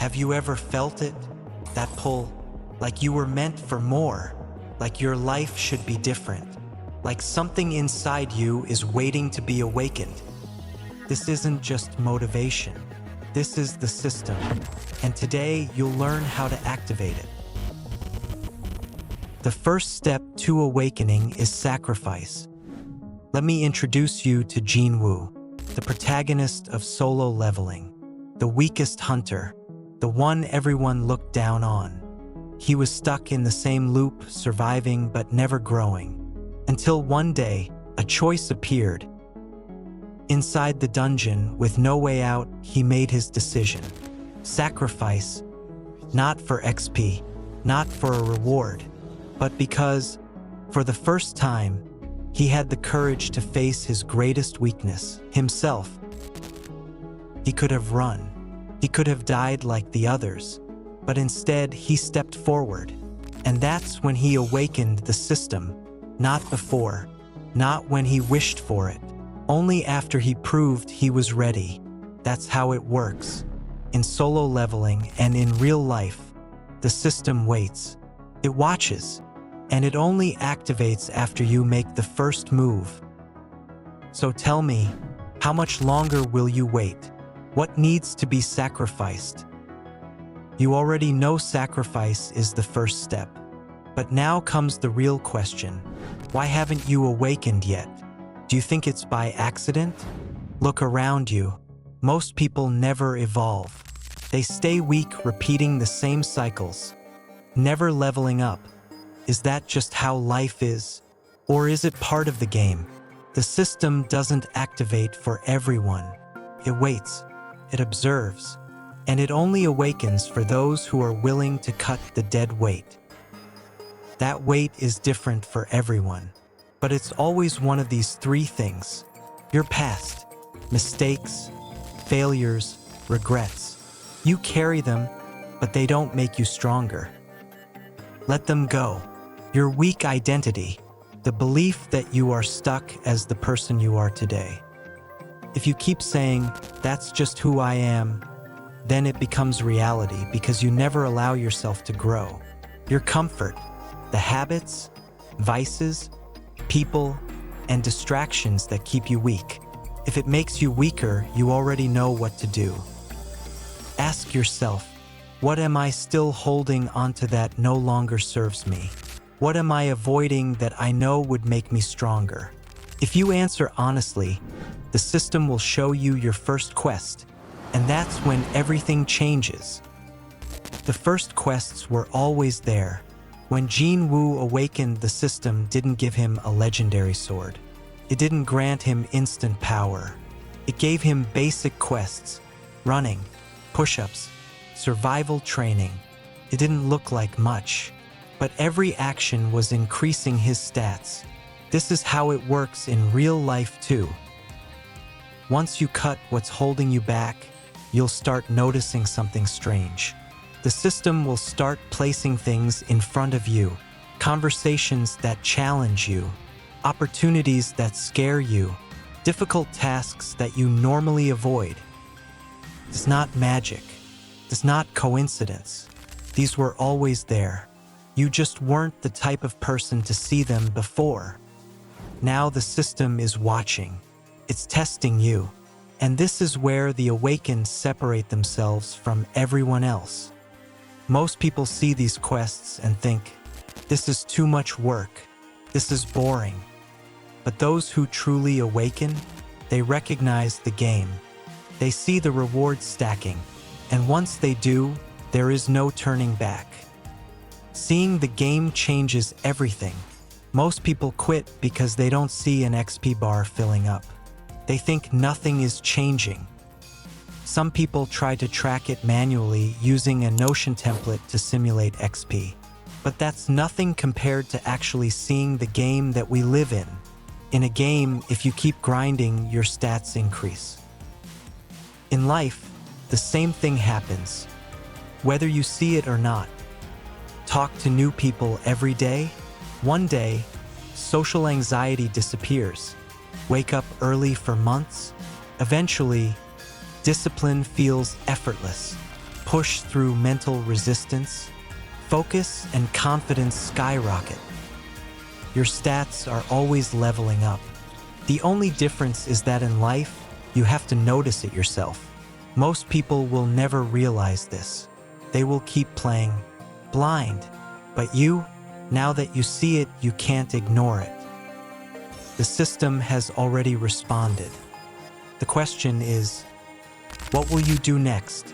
Have you ever felt it? That pull? Like you were meant for more. Like your life should be different. Like something inside you is waiting to be awakened. This isn't just motivation. This is the system. And today you'll learn how to activate it. The first step to awakening is sacrifice. Let me introduce you to Jin Woo, the protagonist of Solo Leveling, the weakest hunter, the one everyone looked down on. He was stuck in the same loop, surviving but never growing, until one day, a choice appeared. Inside the dungeon, with no way out, he made his decision. Sacrifice, not for XP, not for a reward, but because, for the first time, he had the courage to face his greatest weakness, himself. He could have run. He could have died like the others, but instead he stepped forward. And that's when he awakened the system, not before, not when he wished for it, only after he proved he was ready. That's how it works. In Solo Leveling and in real life, the system waits. It watches, and it only activates after you make the first move. So tell me, how much longer will you wait? What needs to be sacrificed? You already know sacrifice is the first step. But now comes the real question. Why haven't you awakened yet? Do you think it's by accident? Look around you. Most people never evolve. They stay weak, repeating the same cycles, never leveling up. Is that just how life is? Or is it part of the game? The system doesn't activate for everyone. It waits, it observes, and it only awakens for those who are willing to cut the dead weight. That weight is different for everyone, but it's always one of these three things: your past, mistakes, failures, regrets. You carry them, but they don't make you stronger. Let them go. Your weak identity, the belief that you are stuck as the person you are today. If you keep saying, "That's just who I am," then it becomes reality because you never allow yourself to grow. Your comfort, the habits, vices, people, and distractions that keep you weak. If it makes you weaker, you already know what to do. Ask yourself, what am I still holding onto that no longer serves me? What am I avoiding that I know would make me stronger? If you answer honestly, the system will show you your first quest, and that's when everything changes. The first quests were always there. When Jin Woo awakened, the system didn't give him a legendary sword. It didn't grant him instant power. It gave him basic quests, running, push-ups, survival training. It didn't look like much, but every action was increasing his stats. This is how it works in real life too. Once you cut what's holding you back, you'll start noticing something strange. The system will start placing things in front of you, conversations that challenge you, opportunities that scare you, difficult tasks that you normally avoid. It's not magic. It's not coincidence. These were always there. You just weren't the type of person to see them before. Now the system is watching. It's testing you. And this is where the awakened separate themselves from everyone else. Most people see these quests and think, this is too much work. This is boring. But those who truly awaken, they recognize the game. They see the reward stacking. And once they do, there is no turning back. Seeing the game changes everything. Most people quit because they don't see an XP bar filling up. They think nothing is changing. Some people try to track it manually using a Notion template to simulate XP. But that's nothing compared to actually seeing the game that we live in. In a game, if you keep grinding, your stats increase. In life, the same thing happens, whether you see it or not. Talk to new people every day. One day, social anxiety disappears. Wake up early for months. Eventually, discipline feels effortless. push through mental resistance, focus and confidence skyrocket. Your stats are always leveling up. The only difference is that in life, you have to notice it yourself. Most people will never realize this. They will keep playing blind. But you, now that you see it, you can't ignore it. The system has already responded. The question is, what will you do next?